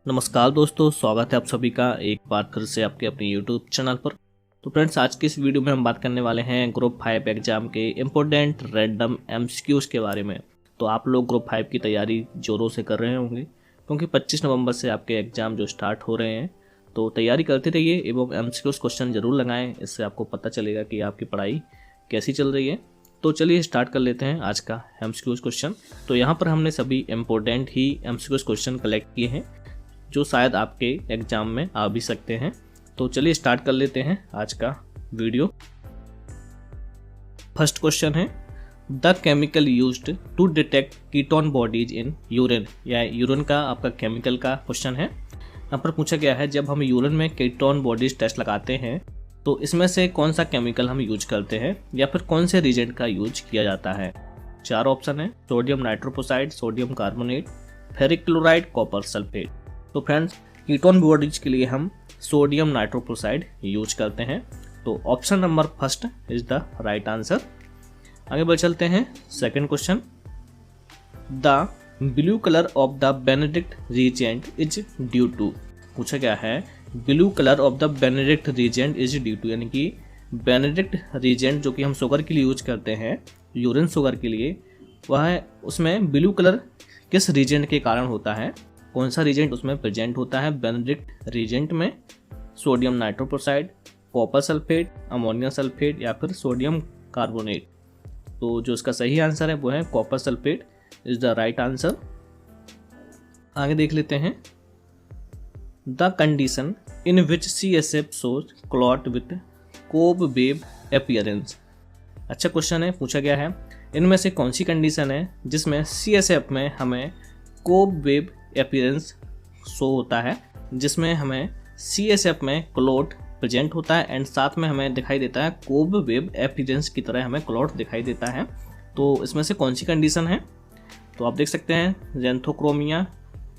नमस्कार दोस्तों, स्वागत है आप सभी का एक बार फिर से आपके अपने यूट्यूब चैनल पर। तो फ्रेंड्स, आज की इस वीडियो में हम बात करने वाले हैं ग्रुप 5 एग्जाम के इम्पोर्टेंट रैंडम एमसीक्यूज के बारे में। तो आप लोग ग्रुप 5 की तैयारी जोरों से कर रहे होंगे क्योंकि 25 नवंबर से आपके एग्ज़ाम जो स्टार्ट हो रहे हैं। तो तैयारी करते रहिए एवं एमसीक्यूज क्वेश्चन जरूर लगाएं, इससे आपको पता चलेगा कि आपकी पढ़ाई कैसी चल रही है। तो चलिए स्टार्ट कर लेते हैं आज का एमसीक्यूज क्वेश्चन। तो यहाँ पर हमने सभी इम्पोर्टेंट ही एमसीक्यूज क्वेश्चन कलेक्ट किए हैं जो शायद आपके एग्जाम में आ भी सकते हैं। तो चलिए स्टार्ट कर लेते हैं आज का वीडियो। फर्स्ट क्वेश्चन है, the chemical used to detect ketone bodies in urine. या यूरिन का आपका केमिकल का क्वेश्चन है। यहाँ पर पूछा गया है, जब हम यूरिन में कीटोन बॉडीज टेस्ट लगाते हैं तो इसमें से कौन सा केमिकल हम यूज करते हैं या फिर कौन से रिएजेंट का यूज किया जाता है। 4 ऑप्शन है, sodium nitroprusside, sodium carbonate, ferric chloride, copper sulphate. तो फ्रेंड्स, कीटोन बॉडीज के लिए हम सोडियम नाइट्रोफोसाइड यूज करते हैं। तो option number first is the right answer. आगे बढ़ चलते हैं। Second question, the blue colour of the Benedict reagent is due to. पूछा गया है, blue colour of the Benedict reagent is due to, यानी कि बेनेडिक्ट रिएजेंट जो कि हम शुगर के लिए यूज करते हैं, यूरिन शुगर के लिए, वह उसमें ब्लू कलर किस रिएजेंट के कारण होता है, कौन सा रिएजेंट उसमें प्रेजेंट होता है बेनेडिक्ट रिएजेंट में। Sodium nitroprusside, copper sulphate, ammonium sulphate या फिर सोडियम कार्बोनेट। तो जो इसका सही आंसर है वो है copper sulphate is the right answer. आगे देख लेते हैं, the condition in which CSF shows clot with cobweb appearance. अच्छा क्वेश्चन है, पूछा गया है इनमें से कौन सी कंडीशन है जिसमें CSF में हमें कोब वेव अपीयरेंस शो होता है, जिसमें हमें CSF में क्लॉट प्रेजेंट होता है एंड साथ में हमें दिखाई देता है कोब वेव अपीयरेंस की तरह हमें क्लॉट दिखाई देता है। तो इसमें से कौन सी कंडीशन है, तो आप देख सकते हैं xanthochromia,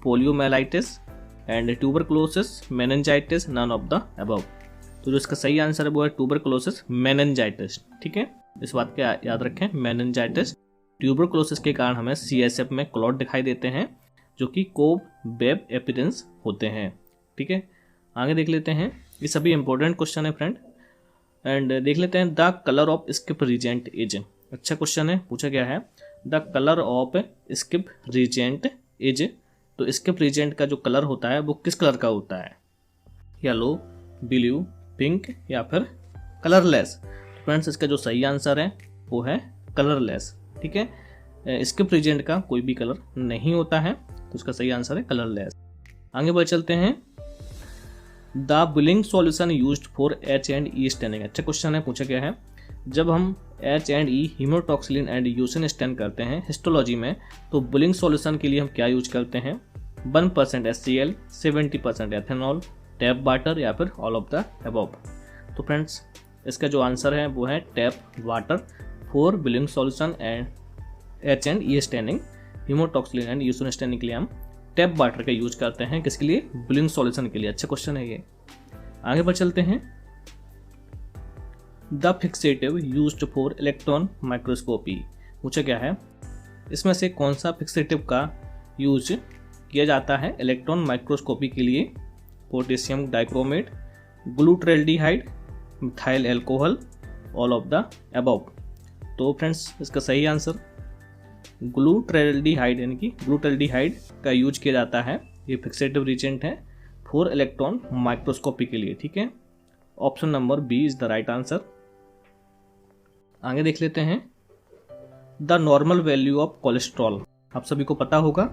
poliomyelitis and tuberculosis, meningitis, none of the above. तो जो इसका सही आंसर है वो है ट्यूबरक्लोसिस मेनिंजाइटिस। ठीक है, इस बात का याद रखें, मेनिंजाइटिस ट्यूबरक्लोसिस के कारण हमें CSF में क्लॉट दिखाई देते हैं जो कि कोब वेव अपीयरेंस होते हैं। ठीक है, आगे देख लेते हैं। ये सभी इंपॉर्टेंट क्वेश्चन है फ्रेंड। एंड देख लेते हैं, the colour of skip reagent is. अच्छा क्वेश्चन है, पूछा गया है the colour of skip reagent is. तो स्किप रिएजेंट का जो कलर होता है वो किस कलर का होता है, येलो, ब्लू, पिंक या फिर कलरलेस। फ्रेंड्स, इसका जो सही आंसर है वो है कलरलेस। ठीक है, स्किप रिएजेंट का कोई भी कलर नहीं होता है, तो उसका सही आंसर है कलरलेस। आगे बढ़ चलते हैं, the bullying solution used for H&E staining. अच्छा क्वेश्चन है, पूछा गया है जब हम H&E haematoxylin and eosin stand करते हैं हिस्टोलॉजी में, तो बुलिंग सॉल्यूशन के लिए हम क्या यूज करते हैं, 1% HCl, 70% एथेनॉल, टैप वाटर या फिर ऑल ऑफ द अबव। तो फ्रेंड्स, इसका जो आंसर है वो है tap water for bullying solution and H&E staining. Haematoxylin and eosin staining के लिए हम टैप वाटर का यूज करते हैं, किसके लिए, बुलिंग सॉल्यूशन के लिए। अच्छा क्वेश्चन है ये। आगे बढ़ चलते हैं, the fixative used for electron microscopy. पूछा गया है इसमें से कौन सा फिक्सेटिव का यूज किया जाता है इलेक्ट्रॉन माइक्रोस्कोपी के लिए। Potassium dichromate, glutaraldehyde, methyl alcohol, all of the above. तो फ्रेंड्स, इसका सही आंसर ग्लूट्रेल्डिहाइड, यानी कि ग्लूट्रेल्डिहाइड का यूज किया जाता है। ये फिक्सेटिव रिएजेंट है फॉर इलेक्ट्रॉन माइक्रोस्कोपी के लिए। ठीक है, option number B is the right answer. आगे देख लेते हैं, the normal value of cholesterol. आप सभी को पता होगा,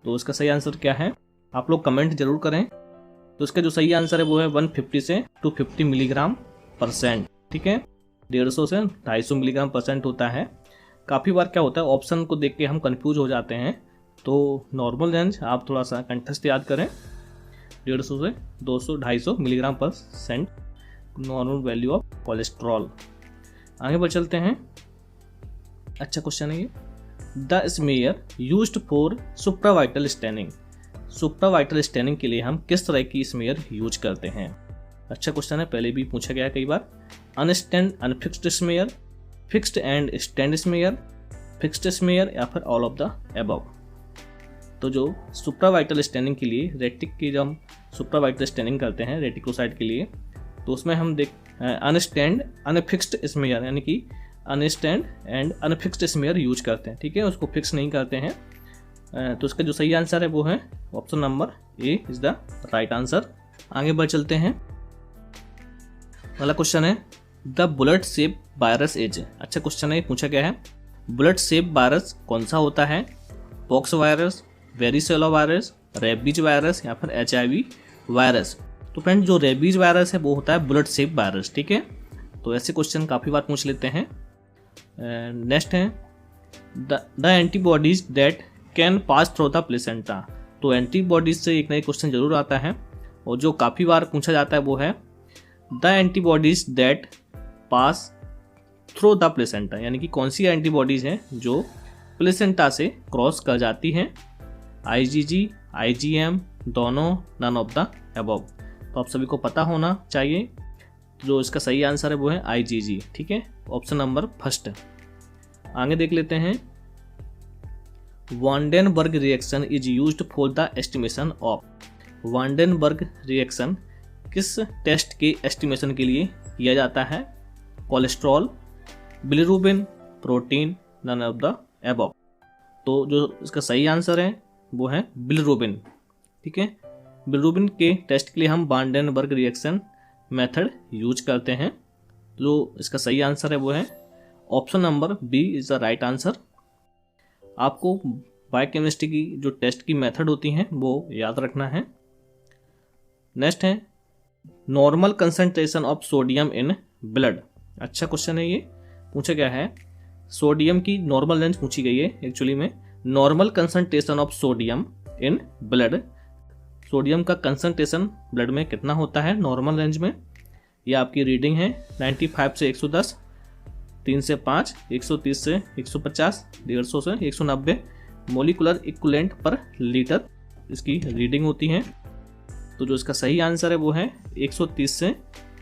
तो इसका सही आंसर क्या है, आप लोग कमेंट जरूर करें। तो इसका जो सही आंसर है वो है 150 से 250 मिलीग्राम %। ठीक है, 150 से 250 मिलीग्राम % होता है। काफ़ी बार क्या होता है, ऑप्शन को देख के हम कंफ्यूज हो जाते हैं। तो नॉर्मल रेंज आप थोड़ा सा कंठस्थ याद करें, 150 से 200 250 milligram % normal value of cholesterol. आगे बढ़ चलते हैं। अच्छा क्वेश्चन है ये, the smear used for supravital staining. Supravital staining के लिए हम किस तरह की स्मेयर यूज करते हैं। अच्छा क्वेश्चन है, पहले भी पूछा गया है कई बार। Unstained unfixed smear, fixed and stained smear, fixed smear या फिर ऑल ऑफ द अबव। तो जो सुप्रावाइटल स्टेनिंग के लिए रेटिक की जब हम सुप्रावाइटल स्टेनिंग करते हैं रेटिकुलोसाइट के लिए, तो उसमें हम अनस्टैंड अनफिक्स्ड स्मीयर यानी कि अनस्टैंड एंड अनफिक्स्ड स्मीयर यूज करते हैं, ठीक है, उसको फिक्स नहीं करते हैं। तो इसका जो सही आंसर है वो है option number A is the right answer. आगे बढ़ चलते हैं। अगला क्वेश्चन है the bullet shape virus is. अच्छा क्वेश्चन है, पूछा गया है बुलेट शेप वायरस कौन सा होता है? Pox virus, varicella virus, rabies virus या फिर HIV वायरस। तो फ्रेंड जो रेबीज वायरस है वो होता है बुलेट शेप वायरस, ठीक है। तो ऐसे क्वेश्चन काफ़ी बार पूछ लेते हैं। नेक्स्ट है the antibodies that can pass through the placenta. तो एंटीबॉडीज से एक नया क्वेश्चन जरूर आता है और जो काफ़ी बार पूछा जाता है वो है the antibodies that pass through the placenta, यानी कि कौन सी एंटीबॉडीज हैं जो प्लेसेंटा से क्रॉस कर जाती हैं? IgG, IgM, दोनों, नन ऑफ द अबव। तो आप सभी को पता होना चाहिए। जो इसका सही आंसर है वो है IgG, ठीक है, ऑप्शन नंबर फर्स्ट। आगे देख लेते हैं। Van den Bergh reaction is used for the estimation of. Van den Bergh reaction किस टेस्ट के एस्टिमेशन के लिए किया जाता है? Cholesterol, bilirubin, protein, none of the above. तो जो इसका सही आंसर है वो है बिलिरुबिन, ठीक है। बिलिरुबिन के टेस्ट के लिए हम वांडेनबर्ग रिएक्शन मेथड यूज करते हैं। जो इसका सही आंसर है वो है option number B is the right answer. आपको बायोकेमिस्ट्री की जो टेस्ट की मेथड होती हैं वो याद रखना है। नेक्स्ट है normal concentration of sodium in blood. अच्छा क्वेश्चन है ये, पूछा गया है सोडियम की नॉर्मल रेंज पूछी गई है एक्चुअली में। Normal concentration of sodium in blood, sodium का कंसंट्रेशन ब्लड में कितना होता है नॉर्मल रेंज में? ये आपकी रीडिंग है 95 से 110, 3 से 5, 130 से 150, 150 से 190 मोलिकुलर इक्विवेलेंट पर लीटर इसकी रीडिंग होती है। तो जो इसका सही आंसर है वो है 130 से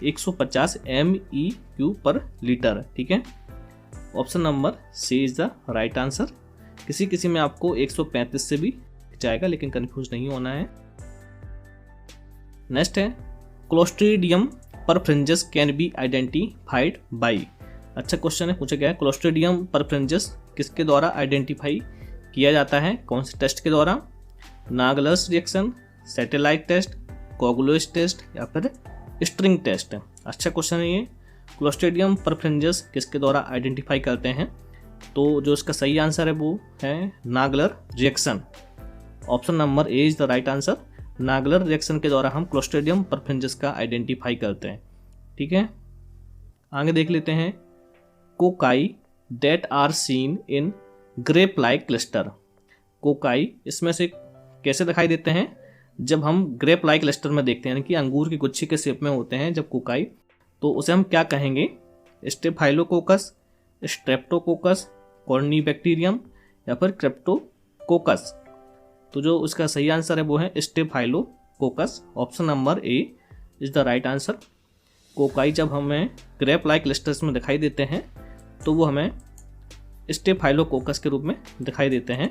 150 MEQ पर लीटर, ठीक है। Option number C is the right answer. किसी किसी में आपको 135 से भी जाएगा, लेकिन कंफ्यूज नहीं होना है। नेक्स्ट है Clostridium perfringens can be identified by. अच्छा क्वेश्चन है, पूछा गया है क्लोस्ट्रीडियम परफ्रिंजेस किसके द्वारा आइडेंटिफाई किया जाता है? कौन से टेस्ट के द्वारा? नागलस reaction, satellite test, coagulase test या फिर स्ट्रिंग टेस्ट। अच्छा क्वेश्चन है ये, क्लोस्ट्रीडियम परफ्रिंजेस किसके द्वारा आइडेंटिफाई करते हैं? तो जो इसका सही आंसर है वो है Nagler reaction. Option number A is the right answer. Nagler reaction के द्वारा हम क्लोस्ट्रीडियम परफ्रिंजेस का आइडेंटिफाई करते हैं, ठीक है। आगे देख लेते हैं cocci that are seen in grape like cluster. Cocci इसमें से कैसे दिखाई देते हैं? जब हम ग्रेप लाइक क्लस्टर में देखते हैं, यानी कि अंगूर की गुच्छी के शेप में होते हैं जब कोकाई, तो उसे हम क्या कहेंगे? स्टेफाइलोकोकस, स्ट्रेप्टोकोकस, कॉर्नीबैक्टीरियम या फिर क्रिप्टोकोकस। तो जो उसका सही आंसर है वो है staphylococcus. Option number A is the right answer. Cocci जब हमें ग्रेप लाइक क्लस्टर्स में दिखाई देते हैं तो वो हमें स्टेफाइलोकोकस के रूप में दिखाई देते हैं।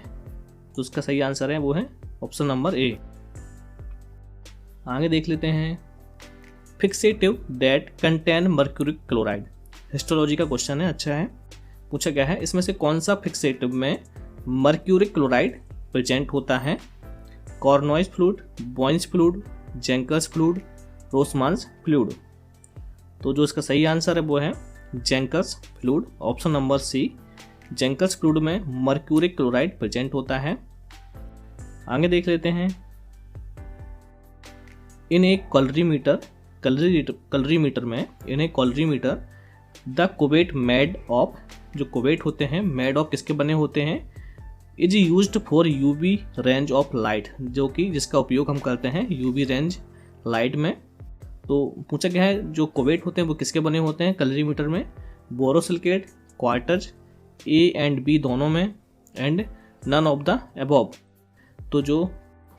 तो उसका सही आंसर है वो है ऑप्शन नंबर ए। आगे देख लेते हैं fixative that contain mercuric chloride. Histology का क्वेश्चन है, अच्छा है। पूछा गया है इसमें से कौन सा फिक्सेटिव में मर्क्यूरिक क्लोराइड प्रेजेंट होता है? Carnoy's fluid, Bouin's fluid, Zenker's fluid, Rossman's fluid. तो जो इसका सही आंसर है वो है Zenker's fluid. Option number C, Zenker's fluid में मर्क्यूरिक क्लोराइड प्रेजेंट होता है। आगे देख लेते हैं इन ए कलरीमीटर में इन ए कलरीमीटर द कोवेट मेड ऑफ, जो कोवेट होते हैं मेड ऑफ किसके बने होते हैं? Is used for UV range of light, जो कि जिसका उपयोग हम करते हैं यूवी रेंज लाइट में। तो पूछा गया है जो कोवेट होते हैं वो किसके बने होते हैं कलरीमीटर में? Borosilicate, quartz, A and B दोनों में, and none of the above. तो जो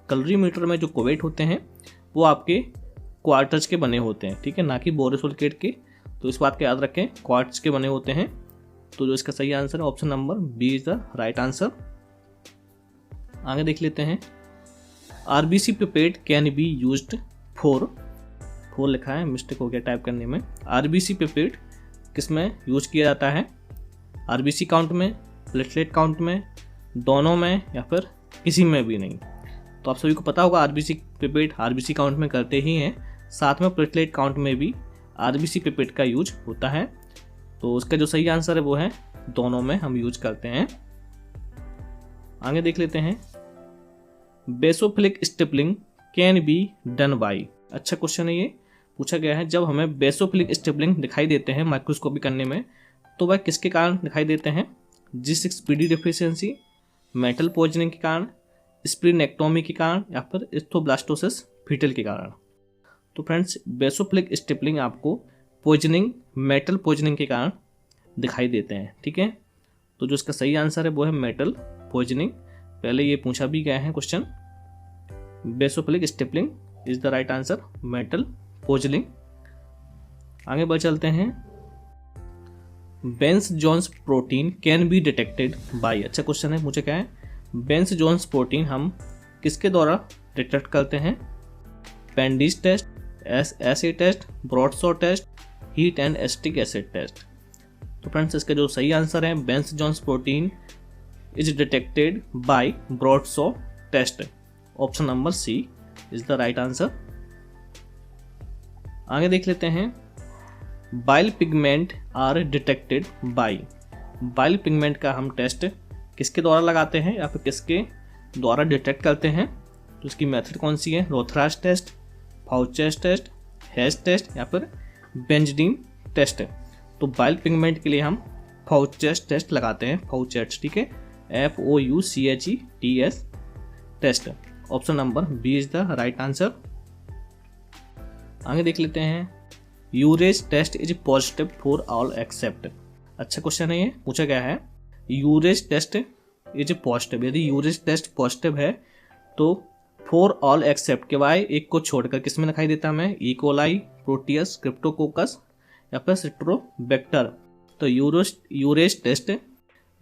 कलरीमीटर में जो कोवेट होते हैं वो आपके क्वार्टज के बने होते हैं, ठीक है, ना कि बोरोसिलिकेट के। तो इस बात का याद रखें, क्वार्ट्ज के बने होते हैं। तो जो इसका सही आंसर है option number B is the right answer. आगे देख लेते हैं, RBC pipette can be used for लिखा है, मिस्टेक हो गया टाइप करने में। आरबीसी पिपेट किस में यूज किया जाता है? आरबीसी काउंट में, प्लेटलेट काउंट में, दोनों में, या फिर किसी में भी नहीं। तो आप सभी को पता होगा आरबीसी पिपेट आरबीसी काउंट में करते ही हैं, साथ में प्लेटलेट काउंट में भी आरबीसी पिपेट का यूज होता है। तो उसका जो सही आंसर है वो है दोनों में हम यूज करते हैं। आगे देख लेते हैं, basophilic stippling can be done by. अच्छा क्वेश्चन है ये, पूछा गया है जब हमें बेसोफिलिक स्टिपलिंग दिखाई देते हैं माइक्रोस्कोपी करने में तो वह किसके कारण दिखाई देते हैं? G6PD डिफिशियंसी, मेटल पॉइजनिंग के कारण, स्प्लीनेक्टोमी के कारण, या फिर स्थियोब्लास्टोसिस फीटल के कारण। तो फ्रेंड्स, बेसोफिलिक स्टिपलिंग आपको पॉइजनिंग, मेटल पॉइजनिंग के कारण दिखाई देते हैं। ठीक है, तो जो इसका सही आंसर है वो है मेटल पॉइजनिंग। पहले ये पूछा भी गया है question, basophilic stippling is the right answer, metal poisoning. आगे बढ़ चलते हैं, Bence Jones protein can be detected by. अच्छा क्वेश्चन है, मुझे क्या है, बेंस जोन्स प्रोटीन हम किसके द्वारा डिटेक्ट करते हैं? Pandy's test, SA test, Bradshaw test, heat and acetic acid test. तो फ्रेंड्स, इसका जो सही आंसर है Bence Jones protein is detected by Bradshaw test. Option number C is the right answer. आगे देख लेते हैं, bile pigment are detected by. Bile pigment का हम टेस्ट किसके द्वारा लगाते हैं या फिर किसके द्वारा डिटेक्ट करते हैं? तो इसकी मेथड कौन सी है? रोथरास टेस्ट, फाउचेस टेस्ट, हेस टेस्ट, या फिर बेंजडीन टेस्ट। तो बाइल पिगमेंट के लिए हम फाउचेस टेस्ट लगाते हैं, फाउचेस, ठीक है, FOUCHETS test. Option number B is the right answer. आगे देख लेते हैं, urease test is positive for all except. अच्छा क्वेश्चन है ये, पूछा गया है यूरेज टेस्ट इज पॉजिटिव, यदि यूरेज टेस्ट पॉजिटिव है तो फॉर ऑल एक्सेप्ट के वाई एक को छोड़कर किस में दिखाई देता है हमें? ई कोलाई, प्रोटियस, क्रिप्टोकोकस, या फिर सिट्रोबैक्टर। तो urease test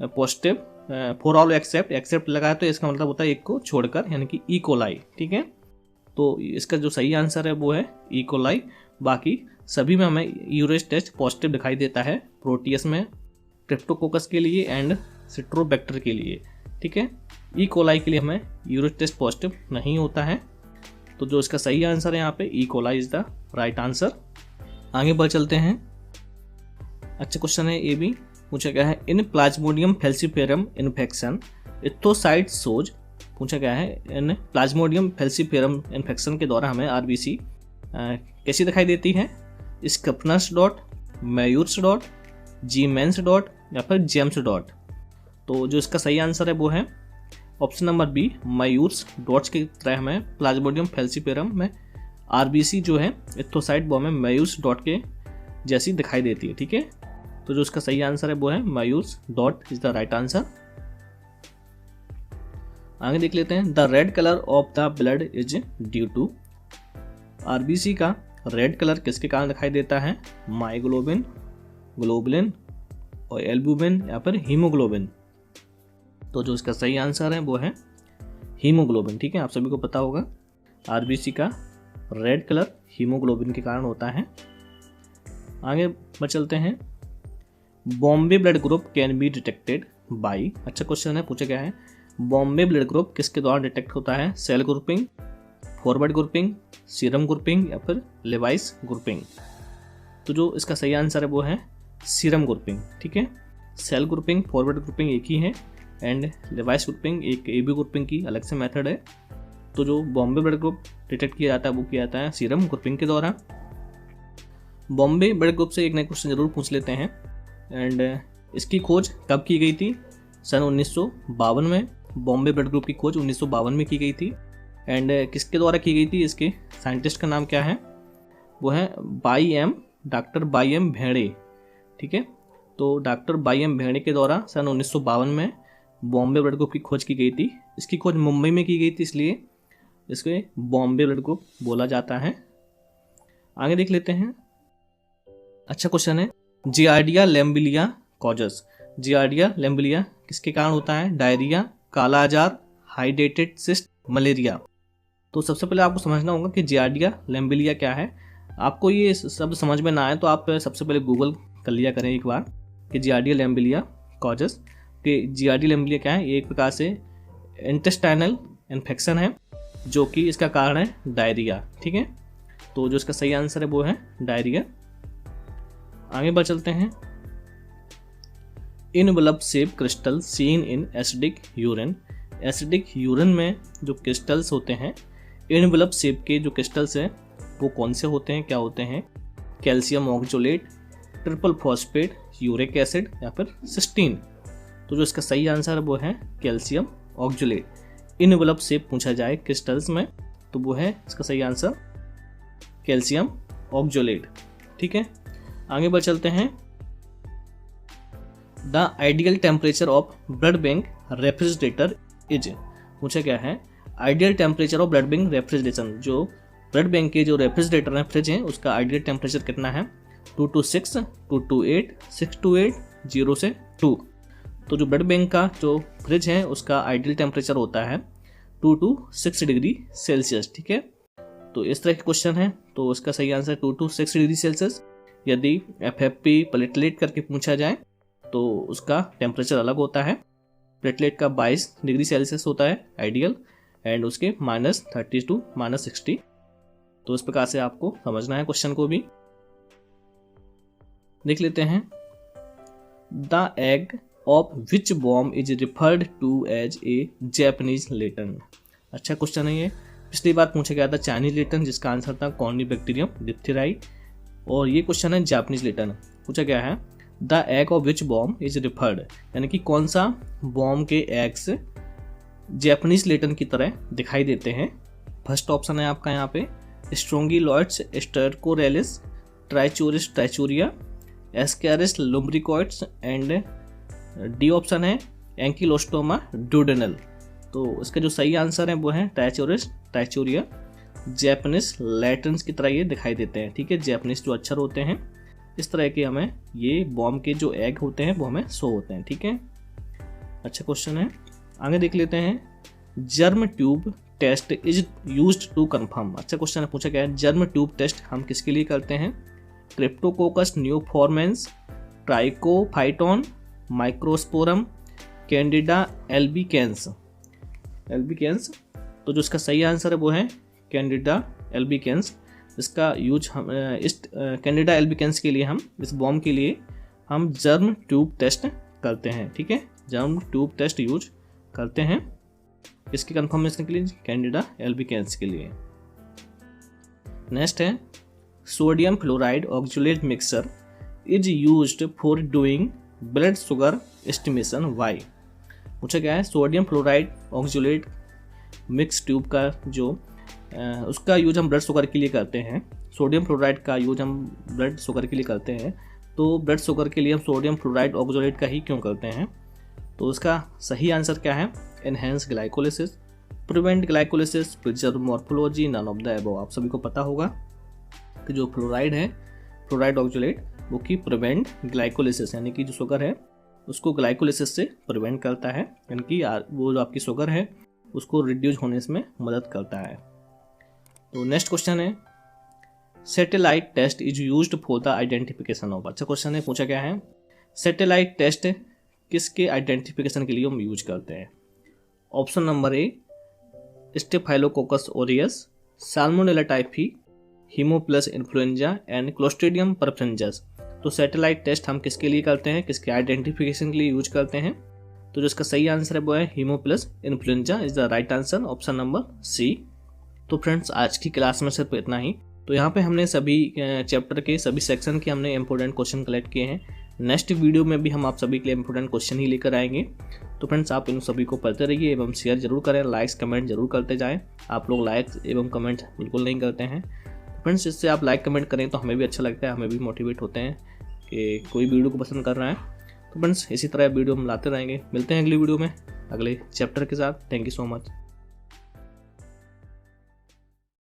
positive for all except लगाया तो इसका मतलब होता है एक को छोड़कर, यानी कि ई कोलाई। ठीक है, तो इसका जो सही आंसर है वो है ई कोलाई। बाकी सभी में हमें यूरेज टेस्ट पॉजिटिव दिखाई देता है, प्रोटियस में, क्रिप्टोकोकस के लिए एंड सिट्रोबैक्टर के लिए। ठीक है, ई कोलाई के लिए हमें यूरेज टेस्ट पॉजिटिव नहीं होता है। तो जो इसका सही आंसर है यहाँ पे E coli is the right answer. आगे बढ़ चलते हैं, अच्छा क्वेश्चन है ये भी, पूछा गया है इन प्लाज्मोडियम फैल्सिफेरम इन्फेक्शन इथोसाइट सोज। पूछा गया है इन प्लाज्मोडियम फैल्सिफेरम इन्फेक्शन के द्वारा हमें आरबीसी कैसी दिखाई देती है? स्कपनस डॉट, मैयूर्स डॉट, जीमेंस डॉट, या फिर जेम्स डॉट। तो जो इसका सही आंसर है वो है ऑप्शन नंबर बी, मैयूर्स डॉट्स की तरह हमें प्लाज्मोडियम फैल्सिफेरम में आरबीसी जो है इथोसाइट वो हमें मैयूर्स डॉट के जैसी दिखाई देती है। ठीक है, तो जो इसका सही आंसर है वो है Maurer's dot is the right answer. आगे देख लेते हैं, the red colour of the blood is due to. RBC का रेड कलर किसके कारण दिखाई देता है? माइग्लोबिन, ग्लोबुलिन, और एल्ब्यूमिन, या फिर हीमोग्लोबिन। तो जो इसका सही आंसर है वो है हीमोग्लोबिन। ठीक है, आप सभी को पता होगा आरबीसी का रेड कलर हीमोग्लोबिन के कारण होता है। आगे बढ़ चलते हैं, Bombay blood group can be detected by. अच्छा क्वेश्चन है, पूछा गया है बॉम्बे ब्लड ग्रुप किसके द्वारा डिटेक्ट होता है? Cell grouping, forward grouping, serum grouping, या फिर लेवाइस ग्रुपिंग। तो जो इसका सही आंसर है वो है सीरम ग्रुपिंग। ठीक है, सेल ग्रुपिंग, फॉरवर्ड ग्रुपिंग एक ही है एंड लेवाइस ग्रुपिंग एक एबी ग्रुपिंग की अलग से मेथड है। तो जो बॉम्बे ब्लड ग्रुप डिटेक्ट किया जाता है वो किया जाता है सीरम ग्रुपिंग के द्वारा। बॉम्बे ब्लड ग्रुप से एक नया क्वेश्चन जरूर पूछ लेते हैं, एंड इसकी खोज कब की गई थी? सन 1952 में बॉम्बे ब्लड ग्रुप की खोज 1952 में की गई थी। एंड किसके द्वारा की गई थी? इसके साइंटिस्ट का नाम क्या है? वो है डॉक्टर बाई एम भेड़े। ठीक है, तो डॉक्टर बाई एम भेड़े के द्वारा सन 1952 में बॉम्बे ब्लड ग्रुप की खोज की गई थी। इसकी खोज मुंबई में की गई थी, इसलिए इसको बॉम्बे ब्लड ग्रुप बोला जाता है। आगे देख लेते हैं, अच्छा क्वेश्चन है, जियार्डिया लैम्बिलिया कॉजेस। जियार्डिया लैम्बिलिया किसके कारण होता है? डायरिया, काला आजार, हाइड्रेटेड सिस्ट मलेरिया। तो सबसे पहले आपको समझना होगा कि जियार्डिया लैम्बिलिया क्या है। आपको ये शब्द समझ में ना आए तो आप सबसे पहले गूगल कर लिया करें एक बार कि जियार्डिया लैम्बिलिया कॉजेस, कि जियार्डिया लैम्बिलिया क्या है। ये एक प्रकार से इंटेस्टाइनल इन्फेक्शन है जो कि इसका कारण है डायरिया। ठीक है, तो जो इसका सही आंसर है वो है डायरिया। आगे बढ़ चलते हैं। Envelope shape crystal seen in acidic urine. Acidic urine में जो क्रिस्टल्स होते हैं, इनवलप शेप के जो क्रिस्टल्स हैं वो कौन से होते हैं, क्या होते हैं? Calcium oxalate, triple phosphate, uric acid या फिर सिस्टीन। तो जो इसका सही आंसर है वो है कैल्शियम ऑक्सोलेट। इनवलप शेप पूछा जाए क्रिस्टल्स में तो वो है इसका सही आंसर कैल्शियम ऑक्सोलेट। ठीक है, आगे बढ़ चलते हैं। The ideal temperature of blood bank refrigerator is. पूछा क्या है? Ideal temperature of blood bank refrigeration. जो ब्लड बैंक के जो रेफ्रिजरेटर हैं, फ्रिज हैं, उसका आइडियल टेम्परेचर कितना है? 2 to 6, 2 to 8, 6 to 8, 0 से 2। तो जो ब्लड बैंक का जो फ्रिज है उसका आइडियल टेम्परेचर होता है 2 to 6 डिग्री सेल्सियस। ठीक है, तो इस तरह के क्वेश्चन है तो इसका सही आंसर 2 to 6 डिग्री सेल्सियस। यदि FFP प्लेटलेट करके पूछा जाए तो उसका टेम्परेचर अलग होता है। प्लेटलेट का 22 डिग्री सेल्सियस होता है आइडियल, एंड उसके -30 to -60। तो इस प्रकार से आपको समझना है क्वेश्चन को भी। देख लेते हैं। The egg of which bomb is referred to as a Japanese lantern. अच्छा क्वेश्चन है ये। पिछली बार पूछा गया था चाइनीज लेटन, जिसका आंसर था कॉर्निबैक्टीरियम डिप्थेराई, और ये क्वेश्चन है जापानीज लेटन। पूछा गया है the egg of which bomb is referred, यानी कि कौन सा बॉम्ब के एग्स जैपनीज लेटन की तरह दिखाई देते हैं। फर्स्ट ऑप्शन है आपका यहाँ पे Strongyloides stercoralis, Trichuris trichiura, Ascaris lumbricoides, and D option है एंकिलोस्टोमा ड्यूडेनल। तो इसका जो सही आंसर है वो है ट्राइचोरिस ट्राइचोरिया। जैपनीज लेटन्स की तरह ये दिखाई देते हैं। ठीक है, जैपनीज जो अक्षर होते हैं इस तरह के हमें ये बॉम्ब के जो एग होते हैं वो हमें शो होते हैं। ठीक है, अच्छा क्वेश्चन है। आगे देख लेते हैं। Germ tube test is used to confirm. अच्छा क्वेश्चन है। पूछा गया है जर्म ट्यूब टेस्ट हम किसके लिए करते हैं? Cryptococcus neoformans, Trichophyton, Microsporum, Candida albicans. Albicans, तो जो इसका सही आंसर है वो है कैंडिडा एल्बिकेंस। इसका यूज हम इस कैंडिडा एल्बिकेंस के लिए हम इस बॉम्ब के लिए हम जर्म ट्यूब टेस्ट करते हैं। ठीक है, जर्म ट्यूब टेस्ट यूज करते हैं इसकी कंफर्मेशन के लिए, कैंडिडा एल्बिकेंस के लिए। नेक्स्ट है sodium fluoride oxalate mixture is used for doing blood sugar estimation by. पूछा गया है sodium fluoride oxalate mix tube का जो उसका यूज हम ब्लड शुगर के लिए करते हैं। सोडियम फ्लोराइड का यूज हम ब्लड शुगर के लिए करते हैं, तो ब्लड शुगर के लिए हम सोडियम फ्लोराइड ऑक्सोलेट का ही क्यों करते हैं? तो उसका सही आंसर क्या है? Enhance glycolysis, prevent glycolysis, preserve morphology, none of the above. आप सभी को पता होगा कि जो फ्लोराइड है, फ्लोराइड ऑक्सोलेट, वो की प्रिवेंट ग्लाइकोलिसिस, यानी कि जो शुगर है उसको ग्लाइकोलिसिस से प्रिवेंट करता है, यानी कि वो जो आपकी शुगर है उसको रिड्यूस होने में मदद करता है। तो नेक्स्ट क्वेश्चन है satellite test is used for the identification of. अच्छा क्वेश्चन है। पूछा गया है सैटेलाइट टेस्ट किसके आइडेंटिफिकेशन के लिए हम यूज करते हैं? Option number A Staphylococcus aureus, Salmonella typhi, Haemophilus influenzae and Clostridium perfringens. तो सैटेलाइट टेस्ट हम किसके लिए करते हैं, किसके आइडेंटिफिकेशन के लिए यूज करते हैं? तो जो इसका सही आंसर है वो है Haemophilus influenzae is the right answer, option number C. तो फ्रेंड्स आज की क्लास में सिर्फ इतना ही। तो यहाँ पे हमने सभी चैप्टर के सभी सेक्शन के हमने इंपॉर्टेंट क्वेश्चन कलेक्ट किए हैं। नेक्स्ट वीडियो में भी हम आप सभी के लिए इंपॉर्टेंट क्वेश्चन ही लेकर आएंगे। तो फ्रेंड्स आप इन सभी को पढ़ते रहिए एवं शेयर जरूर करें, लाइक्स कमेंट जरूर करते जाएं। आप लोग लाइक्स एवं कमेंट बिल्कुल नहीं करते हैं। फ्रेंड्स इससे आप लाइक कमेंट करें तो हमें भी अच्छा लगता है, हमें भी मोटिवेट होते हैं कि कोई वीडियो को पसंद कर रहा है। तो फ्रेंड्स इसी तरह वीडियो हम लाते रहेंगे। मिलते हैं अगली वीडियो में अगले चैप्टर के साथ। Thank you so much.